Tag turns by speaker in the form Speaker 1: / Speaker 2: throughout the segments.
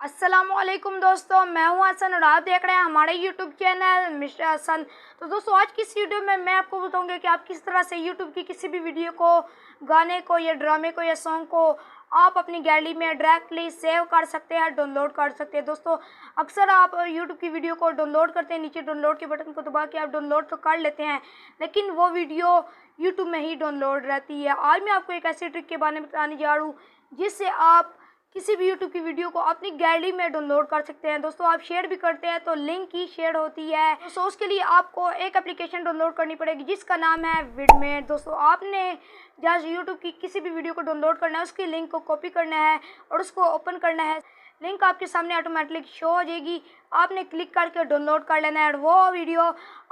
Speaker 1: अस्सलामुअलैकुम दोस्तों, मैं हूं हसन और आप देख रहे हैं हमारे यूट्यूब चैनल मिस्टर हसन। तो दोस्तों, आज की इस वीडियो में मैं आपको बताऊंगा कि आप किस तरह से यूट्यूब की किसी भी वीडियो को, गाने को या ड्रामे को या सॉन्ग को आप अपनी गैलरी में डायरेक्टली सेव कर सकते हैं, डाउनलोड कर सकते हैं। दोस्तों, अक्सर आप यूट्यूब की वीडियो को डाउनलोड करते हैं, नीचे डाउनलोड के बटन को दबा के आप डाउनलोड तो कर लेते हैं, लेकिन वो वीडियो यूट्यूब में ही डाउनलोड रहती है। आज मैं आपको एक ऐसी ट्रिक के बारे में बताने जा रहा हूँ जिससे आप किसी भी यूट्यूब की वीडियो को अपनी गैलरी में डाउनलोड कर सकते हैं। दोस्तों, आप शेयर भी करते हैं तो लिंक ही शेयर होती है। दोस्तों, उसके लिए आपको एक एप्लीकेशन डाउनलोड करनी पड़ेगी जिसका नाम है विडमेट। दोस्तों, आपने जहाँ यूट्यूब की किसी भी वीडियो को डाउनलोड करना है उसकी लिंक को कॉपी करना है और उसको ओपन करना है। लिंक आपके सामने ऑटोमेटिक शो हो जाएगी, आपने क्लिक करके डाउनलोड कर लेना है और वो वीडियो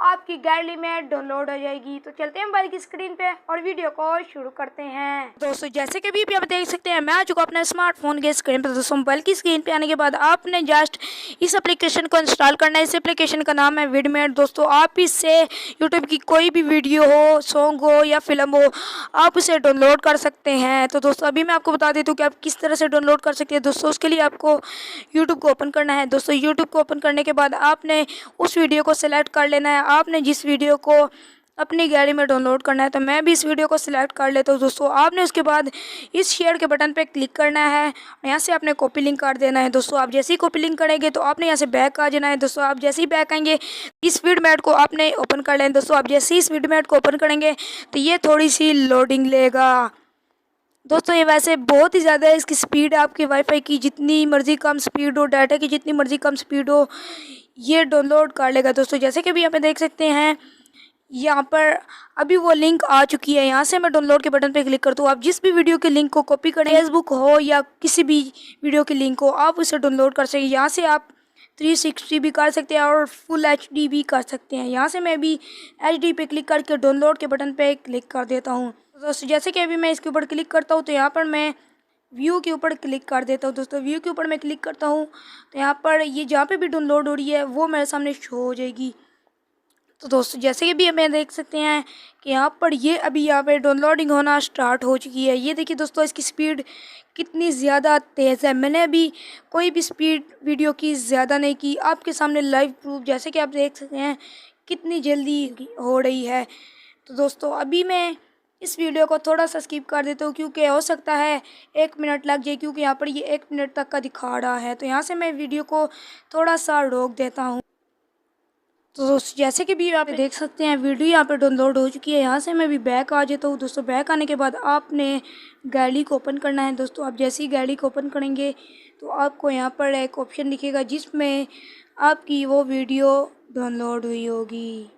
Speaker 1: आपकी गैलरी में डाउनलोड हो जाएगी। तो चलते हैं मोबाइल की स्क्रीन पे और वीडियो को शुरू करते हैं। दोस्तों, जैसे कि भी आप देख सकते हैं, मैं आ चुका अपने स्मार्टफोन के स्क्रीन पर। दोस्तों, मोबाइल की स्क्रीन पे आने के बाद आपने जस्ट इस एप्लीकेशन को इंस्टॉल करना है। इस एप्लीकेशन का नाम है विडमेट। दोस्तों, आप इससे यूट्यूब की कोई भी वीडियो हो, सॉन्ग हो या फिल्म हो, आप उसे डाउनलोड कर सकते हैं। तो दोस्तों, अभी मैं आपको बता देती हूँ कि आप किस तरह से डाउनलोड कर सकते हैं। दोस्तों, उसके लिए आपको यूट्यूब को ओपन करना है। दोस्तों, यूट्यूब को ओपन करने के बाद आपने उस वीडियो को सिलेक्ट कर लेना है, आपने जिस वीडियो को अपनी गैलरी में डाउनलोड करना है। तो मैं भी इस वीडियो को सिलेक्ट कर लेता हूँ। दोस्तों, आपने उसके बाद इस शेयर के बटन पे क्लिक करना है, यहाँ से आपने कॉपी लिंक कर देना है। दोस्तों, आप जैसे ही कॉपी लिंक करेंगे तो आपने यहाँ से बैक आ जाना है। दोस्तों, आप जैसे ही बैक आएंगे इस विडमेट को आपने ओपन कर लेना है। दोस्तों, आप जैसे ही इस विडमेट को ओपन करेंगे तो ये थोड़ी सी लोडिंग लेगा। दोस्तों, ये वैसे बहुत ही ज़्यादा है, इसकी स्पीड आपकी वाईफाई की जितनी मर्ज़ी कम स्पीड हो, डाटा की जितनी मर्ज़ी कम स्पीड हो, ये डाउनलोड कर लेगा। दोस्तों, जैसे कि भी यहाँ पे देख सकते हैं, यहाँ पर अभी वो लिंक आ चुकी है। यहाँ से मैं डाउनलोड के बटन पे क्लिक करता हूँ। आप जिस भी वीडियो के लिंक को कॉपी करें, फेसबुक हो या किसी भी वीडियो के लिंक हो, आप उसे डाउनलोड कर सकते हैं। यहाँ से आप 360 भी कर सकते हैं और फुल HD भी कर सकते हैं। यहाँ से मैं भी HD पे क्लिक करके डाउनलोड के बटन पे क्लिक कर देता हूँ। दोस्तों, जैसे कि अभी मैं इसके ऊपर क्लिक करता हूँ तो यहाँ पर मैं व्यू के ऊपर क्लिक कर देता हूँ। दोस्तों, व्यू के ऊपर मैं क्लिक करता हूँ तो यहाँ पर ये जहाँ पे भी डाउनलोड हो रही है वो मेरे सामने शो हो जाएगी। तो दोस्तों, जैसे कि भी हमें देख सकते हैं कि यहाँ पर ये अभी यहाँ पे डाउनलोडिंग होना स्टार्ट हो चुकी है। ये देखिए दोस्तों, इसकी स्पीड कितनी ज़्यादा तेज़ है। मैंने अभी कोई भी स्पीड वीडियो की ज़्यादा नहीं की, आपके सामने लाइव प्रूफ जैसे कि आप देख सकते हैं कितनी जल्दी हो रही है। तो दोस्तों, अभी मैं इस वीडियो को थोड़ा सा स्किप कर देता हूँ क्योंकि हो सकता है 1 मिनट लग जाए, क्योंकि यहाँ पर ये 1 मिनट तक का दिखा रहा है। तो यहाँ से मैं वीडियो को थोड़ा सा रोक देता हूँ। तो दोस्तों, जैसे कि भी आप देख सकते हैं वीडियो यहाँ पे डाउनलोड हो चुकी है। यहाँ से मैं भी बैक आ जाता हूँ। दोस्तों, बैक आने के बाद आपने गैलरी को ओपन करना है। दोस्तों, आप जैसे ही गैलरी को ओपन करेंगे तो आपको यहाँ पर एक ऑप्शन दिखेगा जिसमें आपकी वो वीडियो डाउनलोड हुई होगी।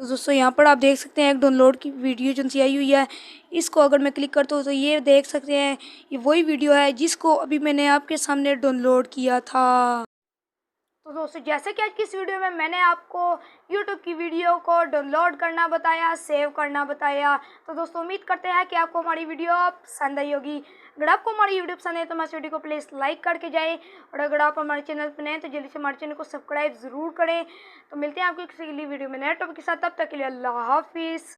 Speaker 1: तो दोस्तों, यहाँ पर आप देख सकते हैं एक डाउनलोड की वीडियो जो सी आई हुई है। इसको अगर मैं क्लिक करता हूँ तो ये देख सकते हैं ये वही वीडियो है जिसको अभी मैंने आपके सामने डाउनलोड किया था। तो दोस्तों, जैसे कि आज की इस वीडियो में मैंने आपको YouTube की वीडियो को डाउनलोड करना बताया, सेव करना बताया। तो दोस्तों, उम्मीद करते हैं कि आपको हमारी वीडियो पसंद आई होगी। अगर आपको हमारी वीडियो पसंद है तो हमारी वीडियो को प्लीज़ लाइक करके जाएं, और अगर आप हमारे चैनल पर नए हैं तो जल्दी से हमारे चैनल को सब्सक्राइब ज़रूर करें। तो मिलते हैं आपको किसी अगली वीडियो में नए टॉपिक के साथ। तब तक के लिए अल्लाह हाफिज़।